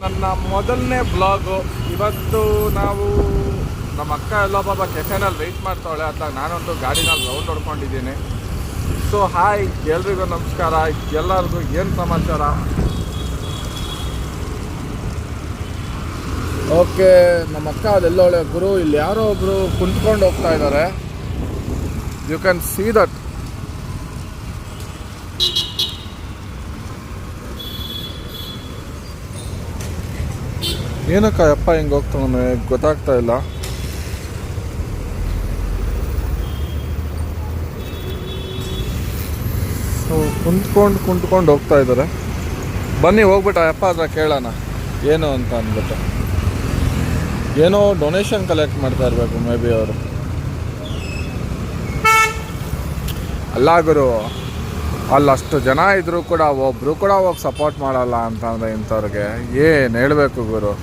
ನನ್ನ ಮೊದಲನೇ ಬ್ಲಾಗು. ಇವತ್ತು ನಾವು ನಮ್ಮ ಅಕ್ಕ ಎಲ್ಲ ಪಾಪ ಕೆಫೆನಲ್ಲಿ ವೆಯ್ಟ್ ಮಾಡ್ತಾವಳೆ ಅಂತ ನಾನಂತೂ ಗಾಡಿನಲ್ಲಿ ರೌಂಡ್ ಹೊಡ್ಕೊಂಡಿದ್ದೀನಿ. ಸೊ ಹಾಯ್, ಎಲ್ರಿಗೂ ನಮಸ್ಕಾರ. ಎಲ್ಲರಿಗೂ ಏನು ಸಮಾಚಾರ? ಓಕೆ, ನಮ್ಮ ಅಕ್ಕ ಅದೆಲ್ಲೊಳ್ಳೆ ಗುರು. ಇಲ್ಲಿ ಯಾರೋ ಒಬ್ಬರು ಕುಂತ್ಕೊಂಡು ಹೋಗ್ತಾ ಇದ್ದಾರೆ. You can see that. ಏನಕ್ಕ ಅಪ್ಪ ಹಿಂಗೆ ಹೋಗ್ತಾನೆ ಗೊತ್ತಾಗ್ತಾ ಇಲ್ಲ. ಸೊ ಕುಂತ್ಕೊಂಡು ಹೋಗ್ತಾ ಇದ್ದಾರೆ. ಬನ್ನಿ ಹೋಗ್ಬಿಟ್ಟು ಅಪ್ಪ ಹತ್ರ ಕೇಳೋಣ ಏನು ಅಂತ ಅಂದ್ಬಿಟ್ಟು. ಏನೋ ಡೊನೇಷನ್ ಕಲೆಕ್ಟ್ ಮಾಡ್ತಾ ಇರಬೇಕು ಮೇ ಬಿ ಅವರು. ಅಲ್ಲ ಗುರು, ಅಲ್ಲಷ್ಟು ಜನ ಇದ್ರೂ ಕೂಡ ಒಬ್ಬರು ಕೂಡ ಹೋಗಿ ಸಪೋರ್ಟ್ ಮಾಡಲ್ಲ ಅಂತಂದರೆ ಇಂಥವ್ರಿಗೆ ಏನು ಹೇಳಬೇಕು ಗುರು.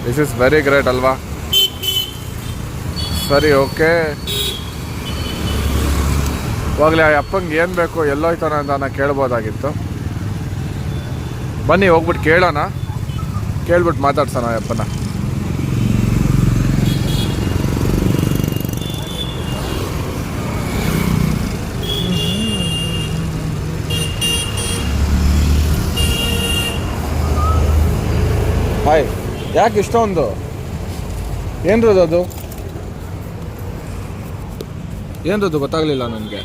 ದಿಸ್ ಇಸ್ ವೆರಿ ಗ್ರೇಟ್ ಅಲ್ವಾ? ಸರಿ, ಓಕೆ, ಹೋಗ್ಲಿ. ಆ ಅಪ್ಪಂಗೆ ಏನು ಬೇಕು, ಎಲ್ಲೋಯ್ತಾನೆ ಅಂತ ನಾನು ಕೇಳ್ಬೋದಾಗಿತ್ತು. ಬನ್ನಿ ಹೋಗ್ಬಿಟ್ಟು ಕೇಳೋಣ. ಕೇಳ್ಬಿಟ್ಟು ಮಾತಾಡ್ಸೋಣ ಅಪ್ಪನ. ಹಾಯ್, ಯಾಕೆ ಇಷ್ಟೊಂದು ಏನ್ರದು? ಅದು ಏನ್ರದು ಗೊತ್ತಾಗಲಿಲ್ಲ ನನಗೆ.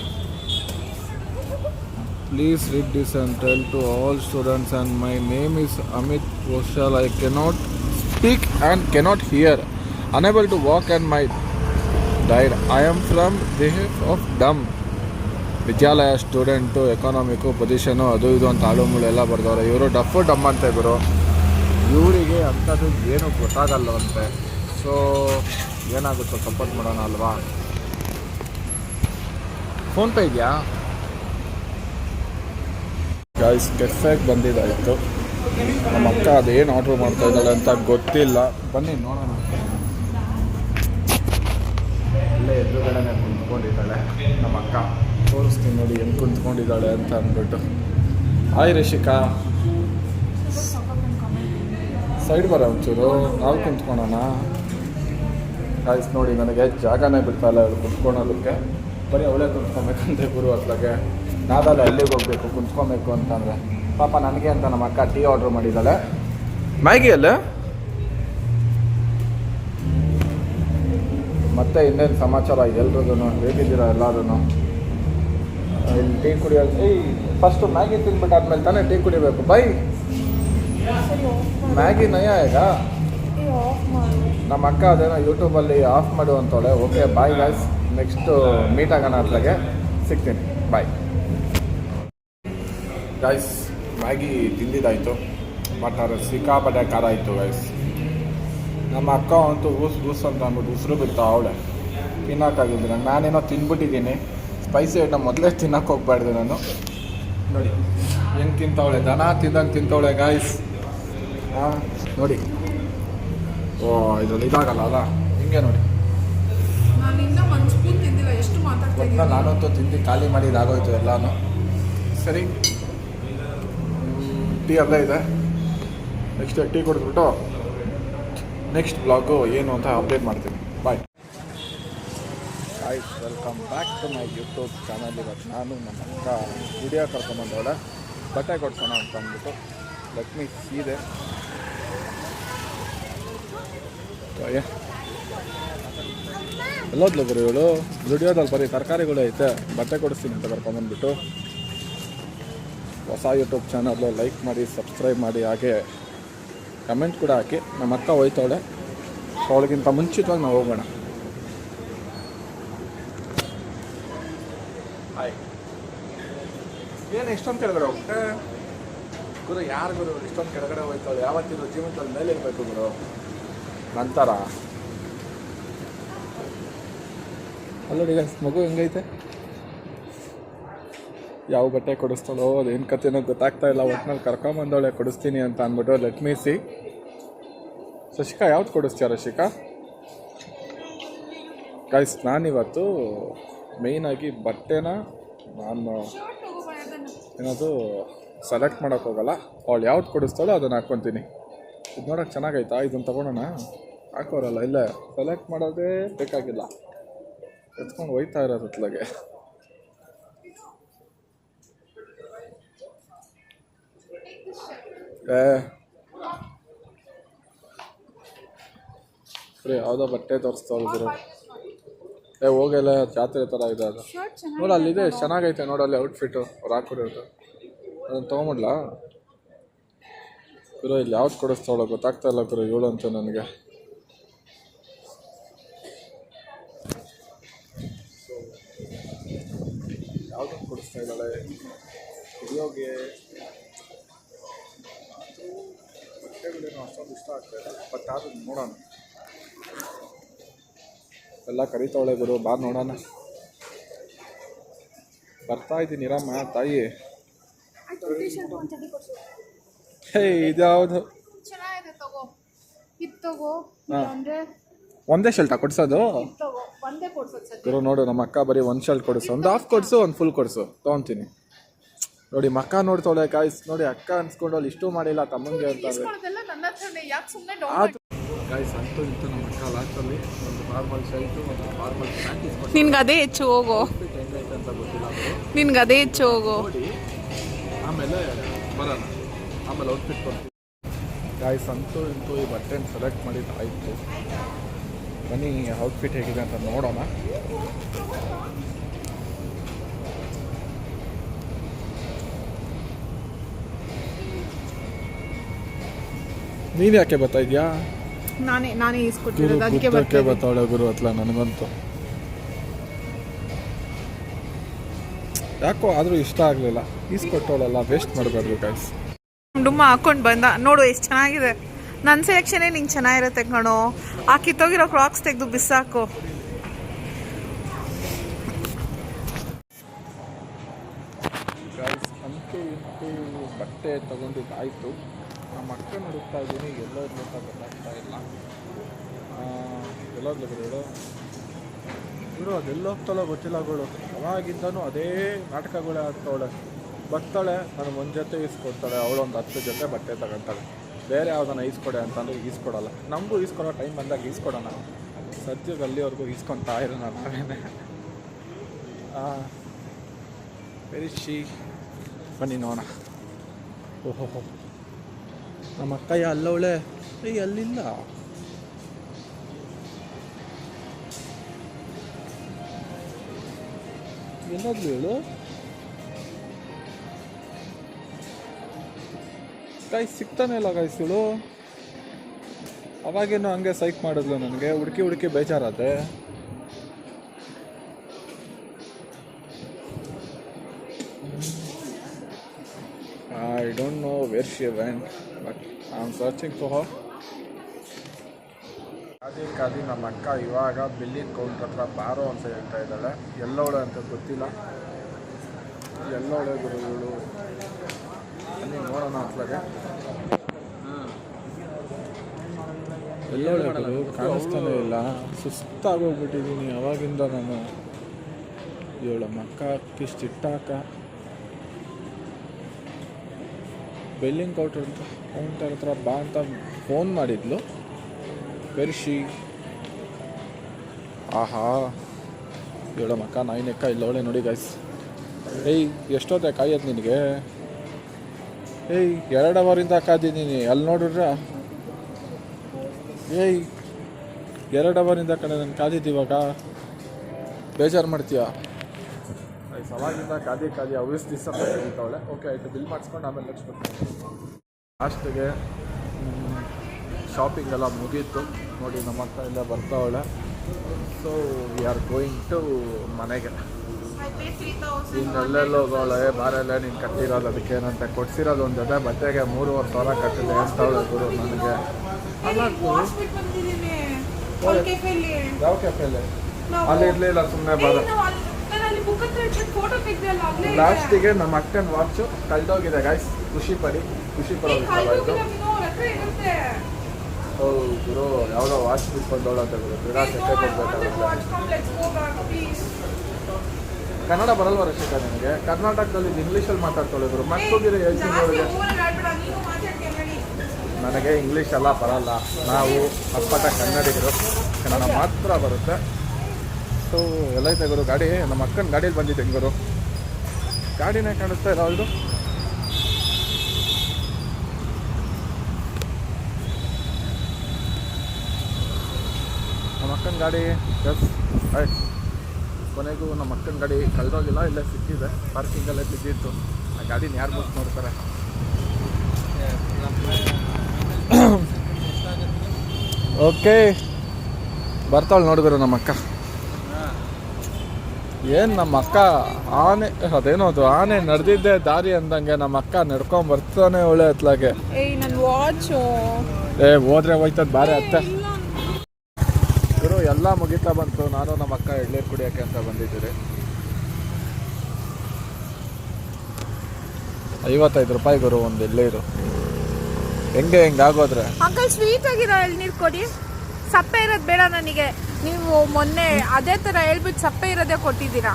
Please read this and tell to all students and my name is Amit Ghoshal. I cannot speak and cannot hear, unable to walk and my died. I am from deaf of dumb. Vidyalaya student, ಎಕಾನಮಿಕ್ಕು, position, ಅದು ಇದು ಅಂತ ಆಳು ಮುಳು ಎಲ್ಲ ಬರ್ದವ್ರೆ. ಇವರು ಡಫು ಡಮ್ ಅಂತ ಇವರು. ಇವರಿಗೆ ಅಂಥದ್ದು ಏನೂ ಗೊತ್ತಾಗಲ್ಲವಂತೆ. ಸೊ ಏನಾಗುತ್ತೋ ಸಪೋರ್ಟ್ ಮಾಡೋಣ ಅಲ್ವಾ? ಫೋನ್ಪೇ ಇದೆಯಾ? ಗೈಸ್, ಕೆಫೆಗೆ ಬಂದಿದ್ದಾಯಿತು. ನಮ್ಮ ಅಕ್ಕ ಅದೇನು ಆರ್ಡ್ರ್ ಮಾಡ್ತಾ ಇದ್ದಾಳೆ ಅಂತ ಗೊತ್ತಿಲ್ಲ. ಬನ್ನಿ ನೋಡೋಣ. ಅಲ್ಲೇ ಎದುರುಗಡೆನೇ ಕುಂತ್ಕೊಂಡಿದ್ದಾಳೆ ನಮ್ಮ ಅಕ್ಕ. ತೋರಿಸ್ತೀನಿ ನೋಡಿ ಹೆಂಗೆ ಕುಂತ್ಕೊಂಡಿದ್ದಾಳೆ ಅಂತ ಅಂದ್ಬಿಟ್ಟು. ಹಾಯ್ ರಿಷಿಕಾ, ಸೈಡ್ ಬರ ಒಂಚೂರು, ನಾವು ಕುಂತ್ಕೊಳ್ಳೋಣ. ಗೈಸ್ ನೋಡಿ, ನನಗೆ ಜಾಗನೇ ಬಿಡ್ತಾಯಿಲ್ಲ ಅವಳು ಕುಂತ್ಕೊಳೋದಕ್ಕೆ. ಬರೀ ಅವಳೇ ಕುಂತ್ಕೊಬೇಕಂತೆ ಗುರು ಅತ್ಲಾಗೆ. ನಾವೆಲ್ಲ ಎಲ್ಲಿಗೆ ಹೋಗಬೇಕು ಕುಂತ್ಕೊಬೇಕು ಅಂತಂದರೆ. ಪಾಪ ನನಗೆ ಅಂತ ನಮ್ಮ ಅಕ್ಕ ಟೀ ಆರ್ಡ್ರ್ ಮಾಡಿದ್ದಾಳೆ. ಮ್ಯಾಗಿ ಅಲ್ಲ? ಮತ್ತೆ ಇನ್ನೇನು ಸಮಾಚಾರ ಎಲ್ರಿಗೂ? ಹೇಗಿದ್ದೀರಾ ಎಲ್ಲರೂ? ಇಲ್ಲಿ ಟೀ ಕುಡಿಯೋದು. ಫಸ್ಟು ಮ್ಯಾಗಿ ತಿಂದ್ಬಿಟ್ಟಾದ್ಮೇಲೆ ತಾನೇ ಟೀ ಕುಡಿಬೇಕು. ಬೈ, ಮ್ಯಾಗಿ ನಯ ಈಗ ನಮ್ಮ ಅಕ್ಕ ಅದೇನೋ ಯೂಟ್ಯೂಬಲ್ಲಿ ಆಫ್ ಮಾಡು ಅಂತವಳೆ. Okay, bye guys, next meet ಆಗೋಣ. ಅತ್ಲಾಗೆ ಸಿಗ್ತೀನಿ, ಬಾಯ್ ಗೈಸ್. ಮ್ಯಾಗಿ ತಿಂದಿದ್ದಾಯಿತು, ಬಟ್ ಅದು ಸಿಕ್ಕಾಪಟ್ಟೆ ಖಾರ ಆಯಿತು ಗೈಸ್. ನಮ್ಮ ಅಕ್ಕ ಅಂತೂ ಗೂಸ್ ಅಂತ ಅಂದ್ಬಿಟ್ಟು ಉಸಿರು ಬಿಡ್ತಾ ಅವಳೆ. ತಿನ್ನೋಕ್ಕಾಗಿದ್ದೀನಿ. ನಾನೇನೋ ತಿಂದ್ಬಿಟ್ಟಿದ್ದೀನಿ. ಸ್ಪೈಸಿ ಐಟಮ್ ಮೊದಲೇ ತಿನ್ನೋಕೆ ಹೋಗ್ಬಾರ್ದು ನಾನು. ನೋಡಿ ಹೆಂಗೆ ತಿಂತವಳೆ, ದನ ತಿಂದಂಗೆ ತಿಂತವಳೆ ಗೈಸ್. ಹಾಂ ನೋಡಿ, ಓ ಇದರಲ್ಲಿ ಇದಾಗಲ್ಲ ಅಲ್ಲ, ಹಿಂಗೆ ನೋಡಿ. ನಾನಂತೂ ತಿಂದು ಖಾಲಿ ಮಾಡಿದಾಗೋಯ್ತು ಎಲ್ಲಾನು. ಸರಿ, ಟೀ ಅಲ್ಲೇ ಇದೆ. ನೆಕ್ಸ್ಟ್ ಟೀ ಕುಡಿದ್ಬಿಟ್ಟು ನೆಕ್ಸ್ಟ್ ಬ್ಲಾಗು ಏನು ಅಂತ ಅಪ್ಡೇಟ್ ಮಾಡ್ತೀನಿ. Bye. Guys, welcome back to my YouTube channel. ಇವತ್ತು ನಾನು ನಮ್ಮ ಅಕ್ಕ ವಿಡಿಯೋ ಕರ್ಕೊಂಬಂದವಳೆ ಬಟ್ಟೆ ಕೊಡ್ಸೋಣ ಅಂತ ಅಂದ್ಬಿಟ್ಟು. ಲೆಟ್ ಮೀ ಸೀದೆ ಎಲ್ಲೋದ್ಲು ಗುರು ಇವಳು. ವಿಡಿಯೋದಲ್ಲಿ ಬರೀ ತರಕಾರಿಗಳು ಐತೆ, ಬಟ್ಟೆ ಕೊಡಿಸ್ತೀನಿ ಅಂತ ಕರ್ಕೊಂಬಂದ್ಬಿಟ್ಟು. ಹೊಸ ಯೂಟ್ಯೂಬ್ ಚಾನಲ್ಲು ಲೈಕ್ ಮಾಡಿ, ಸಬ್ಸ್ಕ್ರೈಬ್ ಮಾಡಿ, ಹಾಗೆ ಕಮೆಂಟ್ ಕೂಡ ಹಾಕಿ. ನಮ್ಮ ಅಕ್ಕ ಹೋಯ್ತವಳೆ. ಅವಳಿಗಿಂತ ಮುಂಚಿತವಾಗಿ ನಾವು ಹೋಗೋಣ. ಹಾಯ್. ಏನು ಇಷ್ಟೊಂದು ಕೆಳಗಡೆ ಹೋಗ್ತೆ ಗುರು? ಯಾರು ಗುರು ಇಷ್ಟೊಂದು ಕೆಳಗಡೆ ಹೋಯ್ತಾಳೆ? ಯಾವತ್ತಿದ್ರು ಜೀವನದಲ್ಲಿ ಮೇಲೆ ಇರಬೇಕು ಗುರು. ನಂತರ ಅಲ್ಲೋಡಿ ಮಗು ಹೆಂಗೈತೆ, ಯಾವ ಬಟ್ಟೆ ಕೊಡಿಸ್ತಾಳೋ ಅದೇನು ಕತೆನೋ ಗೊತ್ತಾಗ್ತಾ ಇಲ್ಲ. ಒಟ್ಟಿನಲ್ಲಿ ಕರ್ಕೊಂಬಂದವಳೆ ಕೊಡಿಸ್ತೀನಿ ಅಂತ ಅಂದ್ಬಿಟ್ಟು. Let me see. ಶಶಿಕಾ, ಯಾವ್ದು ಕೊಡಿಸ್ತೀಯ ರಶಿಕಾ? ಗೈಸ್, ನಾನಿವತ್ತು ಮೇಯ್ನಾಗಿ ಬಟ್ಟೆನ ನಾನು ಏನದು ಸೆಲೆಕ್ಟ್ ಮಾಡೋಕ್ಕೋಗಲ್ಲ. ಅವಳು ಯಾವ್ದು ಕೊಡಿಸ್ತಾಳೋ ಅದನ್ನು ಹಾಕ್ಕೊತೀನಿ. ಇದು ನೋಡೋಕೆ ಚೆನ್ನಾಗೈತಾ? ಇದನ್ನು ತೊಗೊಳೋಣ. ಹಾಕೋರಲ್ಲ ಇಲ್ಲೇ ಸೆಲೆಕ್ಟ್ ಮಾಡೋದೇ ಬೇಕಾಗಿಲ್ಲ, ಎತ್ಕೊಂಡು ಹೋಯ್ತಾ ಇರೋದು ಅತ್ಲಾಗೆ. ಸರಿ ಯಾವುದೋ ಬಟ್ಟೆ ತೋರಿಸ್ತಾಳಿದ್ರು. ಹೋಗಲ್ಲ, ಜಾತ್ರೆ ಥರ ಇದೆ ಅದು. ನೋಡು ಅಲ್ಲಿದೆ, ಚೆನ್ನಾಗೈತೆ ನೋಡಲ್ಲಿ ಔಟ್ಫಿಟ್ಟು ಅವ್ರು ಹಾಕಿರೋದು. ಅದನ್ನು ತೊಗೊಂಬಿಡ್ಲಾ ಗುರು? ಇಲ್ಲಿ ಯಾವ್ದು ಕೊಡಿಸ್ತಾವಳ ಗೊತ್ತಾಗ್ತಾ ಇಲ್ಲ ಗುರು ಇವಳು ಅಂತ ನನಗೆ. ಯಾವುದನ್ನು ಕೊಡಿಸ್ತಾ ಇದ್ದಾಳೆ ವಿಡಿಯೋಗೆ? ಬಟ್ಟೆಗಳೇನು ಅಷ್ಟೊಂದು ಇಷ್ಟ ಆಗ್ತಾಯಿಲ್ಲ, ಬಟ್ ಆದ್ರೂ ನೋಡೋಣ. ಎಲ್ಲ ಕರಿತಾವಳೆ ಗುರು, ಬಾ ನೋಡೋಣ. ಬರ್ತಾ ಇದ್ದೀನಿ ರಾಮ ತಾಯಿ. ಹೇ ಇದ್ಯಾವುದು? ಒಂದೇ ಶರ್ಟಾ ಕೊಡ್ಸೋದು ಗುರು? ನೋಡು ನಮ್ಮ ಅಕ್ಕ ಬರೀ ಒಂದು ಶರ್ಟ್ ಕೊಡಿಸು, ಒಂದು ಹಾಫ್ ಕೊಡಿಸು, ಒಂದು ಫುಲ್ ಕೊಡಿಸು, ತೊಗೊತೀನಿ. ನೋಡಿ ಮಕ್ಕ ನೋಡ್ತಾವಳೆ ಗಾಯ್ಸ್. ನೋಡಿ ಅಕ್ಕ ಅನ್ಸ್ಕೊಂಡು ಅಲ್ಲಿ ಇಷ್ಟು ಮಾಡಿಲ್ಲ ತಮ್ಮಂಗೆ ಅಂತ ಗಾಯ್ಸ್. ಅಂತೂ ಇಂತೂ ನಮ್ಮ ಅಕ್ಕ ಲಾಸ್ಟಲ್ಲಿ ಒಂದು ಫಾರ್ಮಲ್ ಶರ್ಟು ಮತ್ತು ಫಾರ್ಮಲ್ ಪ್ಯಾಂಟ್. ನಿನ್ಗೆ ಅದೇ ಹೆಚ್ಚು ಹೋಗೋ, ಹೆಂಗೈತೆ ಅಂತ ಗೊತ್ತಿಲ್ಲ ನಿನ್ಗೆ ಅದೇ ಹೆಚ್ಚು ಹೋಗೋ. ನೋಡಿ ಆಮೇಲೆ ಬರೋಣ, ಆಮೇಲೆ ಔಟ್ಫಿಟ್ ಕೊಡ್ತೀವಿ ಗಾಯ್ಸ್. ಅಂತೂ ಇಂತೂ ಈ ಬಟ್ಟೆನ ಸೆಲೆಕ್ಟ್ ಮಾಡಿದ್ದಾಯಿತು. ಬನ್ನಿ ಔಟ್ಫಿಟ್ ಹೇಗಿದೆ ಅಂತ ನೋಡೋಣ. ನೀನು ಯಾಕೆ ಬರ್ತಾ ಇದೆಯಾ? ನಾನೇ ಈಸ್ಕೊಟ್ಟಿರೋದು, ಅದಕ್ಕೆ ಬರ್ತಾವಳೆ ಗುರು ಅತ್ಲ ನನಗಂತೂ. ಯಾಕೋ ಆದರೂ ಇಷ್ಟ ಆಗಲಿಲ್ಲ. ಈಸ್ಕೊಟ್ಟವಳಲ್ಲ, ವೇಸ್ಟ್ ಮಾಡಬಾರ್ದು ಗಾಯ್ಸ್. ಡುಮ್ಮ ಹಾಕೊಂಡು ಬಂದ ನೋಡು ಎಷ್ಟು ಚೆನ್ನಾಗಿದೆ. ನನ್ನ ಸೆಲೆಕ್ಷನೇ ನಿಂಗೆ ಚೆನ್ನಾಗಿರುತ್ತೆ ಕಣೋ. ಆ ಕಿತ್ತೋಗಿರೋ ಕ್ರಾಕ್ಸ್ ತೆಗೆದು ಬಿಸಾಕು. ಗಾಯ್ಸ್ ಅಂತೂ ಇಂತೂ ಬಟ್ಟೆ ತೊಗೊಂಡಿದ್ದಾಯಿತು. ನಮ್ಮ ಅಕ್ಕ ಹುಡುಕ್ತಾ ಇದ್ದೀನಿ, ಎಲ್ಲೋ ಇರ್ಲಿಕ್ಕೆ ಗೊತ್ತಾಗ್ತಾ ಇಲ್ಲ. ಎಲ್ಲೋದ್ಲು ಗುರು ಗುರು? ಅದೆಲ್ಲ ಹೋಗ್ತಾಳೋ ಗೊತ್ತಿಲ್ಲ ಗುರು. ಅವಾಗಿಂದನೂ ಅದೇ ನಾಟಕಗಳೇ ಆಗ್ತಾವಳೆ. ಬರ್ತಾಳೆ, ನನಗೆ ಒಂದು ಜೊತೆ ಈಸ್ಕೊಡ್ತಾಳೆ, ಅವಳೊಂದು 10 ಜೊತೆ ಬಟ್ಟೆ ತಗೊಳ್ತಾಳೆ. ಬೇರೆ ಯಾವುದನ್ನ ಈಸ್ಕೊಡೆ ಅಂತಂದರೆ ಈಸ್ಕೊಡಲ್ಲ. ನಮಗೂ ಈಸ್ಕೊಡೋ ಟೈಮ್ ಬಂದಾಗ ಈಸ್ಕೊಡೋಣ. ಸದ್ಯಕ್ಕೆ ಅಲ್ಲಿವರೆಗೂ ಈಸ್ಕೊತಾ ಇರೋಣ ನಾವೇನೆ. ವೆರಿ ಶಿ ಬನ್ನಿ ನೋಡೋಣ. ಓಹೋ ನಮ್ಮ ಅಕ್ಕಯ್ಯ ಅಲ್ಲವಳೆ. ಅಲ್ಲಿಲ್ಲ. ಎಲ್ಲಾದ್ಲು ಹೇಳು ಗಾಯ್ಸ್. ಸಿಗ್ತಾನೆ ಇಲ್ಲ ಗಾಯ್ಸ್ ಇವಳು. ಅವಾಗೇನು ಹಂಗೆ ಸೈಕ್ ಮಾಡಿದ್ಲು ನನಗೆ. ಹುಡುಕಿ ಬೇಜಾರಾದೆ. I don't know where she went, but I'm searching for her. ಕಾದಿ ನಮ್ಮ ಅಕ್ಕ ಇವಾಗ ಬಿಲ್ಲಿಂಗ್ ಕೌಂಟರ್ ಹತ್ರ ಬಾರೋ ಅಂತ ಹೇಳ್ತಾ ಇದ್ದಾಳೆ. ಎಲ್ಲೋಳೆ ಅಂತ ಗೊತ್ತಿಲ್ಲ. ಎಲ್ಲೋಳೆ ಗುರು ಇವಳು? ಅಲ್ಲಿ ನೋಡೋಣ ಅತ್ಲಾಗೆ. ಎಲ್ಲೋಳೆ ಗುರು? ಕಾಣಿಸ್ತಾನೆ ಇಲ್ಲ. ಸುಸ್ತಾಗೋಗ್ಬಿಟ್ಟಿದ್ದೀನಿ ಅವಾಗಿಂದ ನಾನು. ಇವಳ ಮಕ್ಕ ಕಿಷ್ಟಿಟ್ಟಾಕ ಬಿಲ್ಲಿಂಗ್ ಕೌಂಟರ್ ಹತ್ರ ಬಾ ಅಂತ ಫೋನ್ ಮಾಡಿದ್ಲು. ಬೆರ್ಶಿ ಆಹಾ ಇವಳ ಮಕ್ಕ ನಾಯಿನೆಕ್ಕ ಇಲ್ಲವಳೆ ನೋಡಿ ಗೈಸ್. ಎಷ್ಟೊತ್ತೆ ಕಾಯೋದು ನಿನಗೆ? 2 ಅವರಿಂದ ಕಾದಿದ್ದೀನಿ. ಅಲ್ಲಿ ನೋಡಿದ್ರ 2 ಅವರಿಂದ ಕಡೆ ನಾನು ಕಾದಿದ್ದೀವಾಗ ಬೇಜಾರು ಮಾಡ್ತೀಯ? ಸವಾಗಿಂದ ಕಾದಿ ಅವ್ಯಸ್ ದಿವಸ ಕರೀತಾವಳೆ. ಓಕೆ ಆಯಿತು, ಬಿಲ್ ಮಾಡಿಸ್ಕೊಂಡು ಆಮೇಲೆ ನೆಕ್ಸ್ಟ್ ಲಾಸ್ಟಿಗೆ ಶಾಪಿಂಗ್ ಎಲ್ಲ ಮುಗೀತು. ನೋಡಿ ನಮ್ಮ ಅಕ್ಕ ಎಲ್ಲ ಬರ್ತಾವಳೆ. So we are going to ಮನೆಗೆ. ಇನ್ನೆಲ್ಲೆಲ್ಲ ಹೋಗೋಳೆ ಬಾರೆಲ್ಲ ನೀನು ಕಟ್ಟಿರೋದು ಅದಕ್ಕೆ ಏನಂತ ಕೊಡ್ಸಿರೋದು ಒಂದು ಜೊತೆ ಬಟ್ಟೆಗೆ 3,500 ಕಟ್ಟಿದೆ ಅಂತವಳೆ ಗುರು ನನಗೆ. ಯಾವ ಕೆಫೆಯಲ್ಲಿ? ಅಲ್ಲಿ ಇರಲಿಲ್ಲ, ಸುಮ್ಮನೆ ಬಾರ. ಲಾಸ್ಟಿಗೆ ನಮ್ಮ ಅಕ್ಕನ ವಾಚು ಕಳೆದೋಗಿದೆ ಗಾಯ್ಸ್. ಖುಷಿ ಪಡೋದು. ಹೌದು ಗುರು, ಯಾವುದೋ ವಾಚ್ ಬಿಟ್ಕೊಂಡೋಳು ಅಂತ ಗುರು. ಸೆಟ್ಟೆ ಕೊಡ್ಬೇಕಾಗುತ್ತೆ. ಕನ್ನಡ ಬರಲ್ವ ರಕ್ಷಿಕ ನಿನಗೆ? ಕರ್ನಾಟಕದಲ್ಲಿ ಇಂಗ್ಲೀಷಲ್ಲಿ ಮಾತಾಡ್ತಾಳೆ ಗುರು. ಮತ್ತೋಗಿರೋ ಹೇಳ್ತೀನಿ. ನನಗೆ ಇಂಗ್ಲೀಷ್ ಎಲ್ಲ ಬರಲ್ಲ, ನಾವು ಅಪ್ಪಟ ಕನ್ನಡಿಗರು, ಕನ್ನಡ ಮಾತ್ರ ಬರುತ್ತೆ. ಸೊ ಎಲ್ಲೈತೆ ಗುರು ಗಾಡಿ? ನಮ್ಮ ಅಕ್ಕನ ಗಾಡೀಲಿ ಬಂದಿದ್ದೆ ಗುರು. ಗಾಡಿನೇ ಕಾಣಿಸ್ತಾ ಇಲ್ಲ ಅವಳು. ನಮ್ಮ ಅಕ್ಕನ ಗಾಡಿ ಜಸ್ಟ್ ರೈಟ್. ಕೊನೆಗೂ ನಮ್ಮ ಅಕ್ಕನ ಗಾಡಿ ಕಳೆದೋಗಿಲ್ಲ, ಇಲ್ಲೇ ಸಿಕ್ಕಿದೆ, ಪಾರ್ಕಿಂಗಲ್ಲೇ ಬಿದ್ದಿತ್ತು. ಆ ಗಾಡಿನ ಯಾರು ಬುಕ್ ಮಾಡ್ತಾರೆ? ಓಕೆ, ಬರ್ತಾಳೆ ನೋಡಿದ್ರು ನಮ್ಮ ಅಕ್ಕ. ಏನು ನಮ್ಮ ಅಕ್ಕ ಆನೆ, ಅದೇನೋ ಅದು ಆನೆ ನಡೆದಿದ್ದೆ ದಾರಿ ಅಂದಂಗೆ ನಮ್ಮ ಅಕ್ಕ ನಡ್ಕೊಂಡ್ ಬರ್ತಾನೆ ಒಳ್ಳೆ ಹತ್ಲಾಗೆ. ಹೋದ್ರೆ ಹೋಯ್ತದ ಬಾರೆ ಅತ್ತೆ. ಗುರು ಎಲ್ಲ ಮುಗಿತಾ ಬಂತು. ನಾನು ನಮ್ಮ ಅಕ್ಕ ಎಳ್ನೀರು ಕುಡಿಯೋಕೆ ಅಂತ ಬಂದಿದ್ದೀರಿ. 55 ರೂಪಾಯಿ ಗುರು ಒಂದು ಎಳ್ನೀರು. ಹೆಂಗಾಗೋದ್ರೆ? ಅಂಕಲ್ ಸ್ವೀಟ್ ಆಗಿರೋ ಎಳ್ನೀರು ಕೊಡಿ, ಸಪ್ಪೆ ಇರೋದು ಬೇಡ ನನಗೆ. ನೀವು ಮೊನ್ನೆ ಅದೇ ತರ ಹೇಳ್ಬಿಟ್ಟು ಸಪ್ಪೆ ಇರೋದೇ ಕೊಟ್ಟಿದ್ದೀರಾ.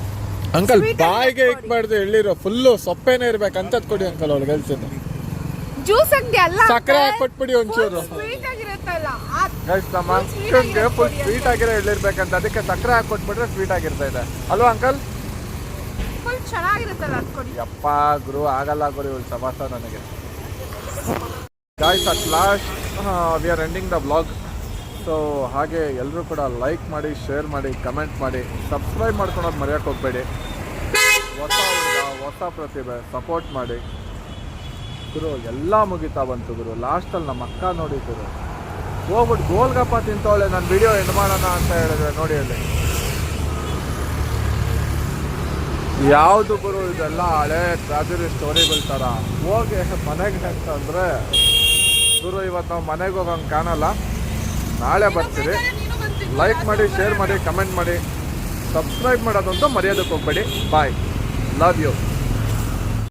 ಅಂಕಲ್ ಬಾಯಿಗೆ ಇಕ್ಬಾರ್ದು, ಎಳ್ನೀರು ಫುಲ್ಲು ಸೊಪ್ಪೇನೆ ಇರ್ಬೇಕಂತದ್ ಕೊಡಿ ಅಂಕಲ್. ಅವ್ಳಿಗೆ ಹೇಳ್ತೀನಿ ಜ್ಯೂಸ್ ಅಂಗಡಿ ಅಲ್ಲ, ಸಕ್ಕರೆ ಹಾಕ್ಬಿಟ್ಬಿಡಿ ಒಂಚೂರು. ಸ್ವೀಟ್ ಆಗಿರುತ್ತಲ್ಲ ಗೈಸ್, ನಮ್ಮ ಅಕ್ಕಂಗೆ ಫುಲ್ ಸ್ವೀಟ್ ಆಗಿರೋ ಎಳ್ಳಿರ್ಬೇಕಂತ, ಅದಕ್ಕೆ ಸಕ್ಕರೆ ಹಾಕ್ಕೊಟ್ಬಿಟ್ರೆ ಸ್ವೀಟ್ ಆಗಿರ್ತಾ ಇದೆ ಅಲ್ವಾ ಅಂಕಲ್? ಫುಲ್ ಚೆನ್ನಾಗಿರುತ್ತಲ್ಲ ಅದು ಕೊಡಿ. ಯಪ್ಪ ಗುರು ಆಗಲ್ಲ ಗುರು ಇವಳು ಸಮಾಸ ನನಗೆ. Guys, at last we are ending the vlog. So ಹಾಗೆ ಎಲ್ಲರೂ ಕೂಡ ಲೈಕ್ ಮಾಡಿ, ಶೇರ್ ಮಾಡಿ, ಕಮೆಂಟ್ ಮಾಡಿ, ಸಬ್ಸ್ಕ್ರೈಬ್ ಮಾಡ್ಕೊಳೋದು ಮರೆಯೋಕೆ ಹೋಗಬೇಡಿ. ಹೊಸ ಹುಡುಗ, ಹೊಸ ಪ್ರತಿಭೆ, ಸಪೋರ್ಟ್ ಮಾಡಿ ಗುರು. ಎಲ್ಲ ಮುಗಿತಾ ಬಂತು ಗುರು. ಲಾಸ್ಟಲ್ಲಿ ನಮ್ಮ ಅಕ್ಕ ನೋಡಿ ಗುರು ಹೋಗ್ಬಿಟ್ಟು ಗೋಲ್ಗಪ್ಪ ತಿಂತವಳೆ. ನನ್ನ ವಿಡಿಯೋ ಎಂಡ್ ಮಾಡೋಣ ಅಂತ ಹೇಳಿದ್ರೆ ನೋಡಿ ಅಲ್ಲಿ ಯಾವುದು ಗುರು ಇದೆಲ್ಲ ಹಳೆ ಟ್ರಾಜಿಡಿ ಸ್ಟೋರಿಗಳ ಥರ. ಹೋಗಿ ಮನೆಗೆ ಅಂತಂದರೆ ಗುರು ಇವತ್ತು ನಾವು ಮನೆಗೆ ಹೋಗೋಂಗೆ ಕಾಣಲ್ಲ. ನಾಳೆ ಬರ್ತೀರಿ. ಲೈಕ್ ಮಾಡಿ, ಶೇರ್ ಮಾಡಿ, ಕಮೆಂಟ್ ಮಾಡಿ, ಸಬ್ಸ್ಕ್ರೈಬ್ ಮಾಡೋದಂತೂ ಮರೆಯೋದಕ್ಕೆ ಹೋಗ್ಬೇಡಿ. ಬಾಯ್, ಲವ್ ಯು.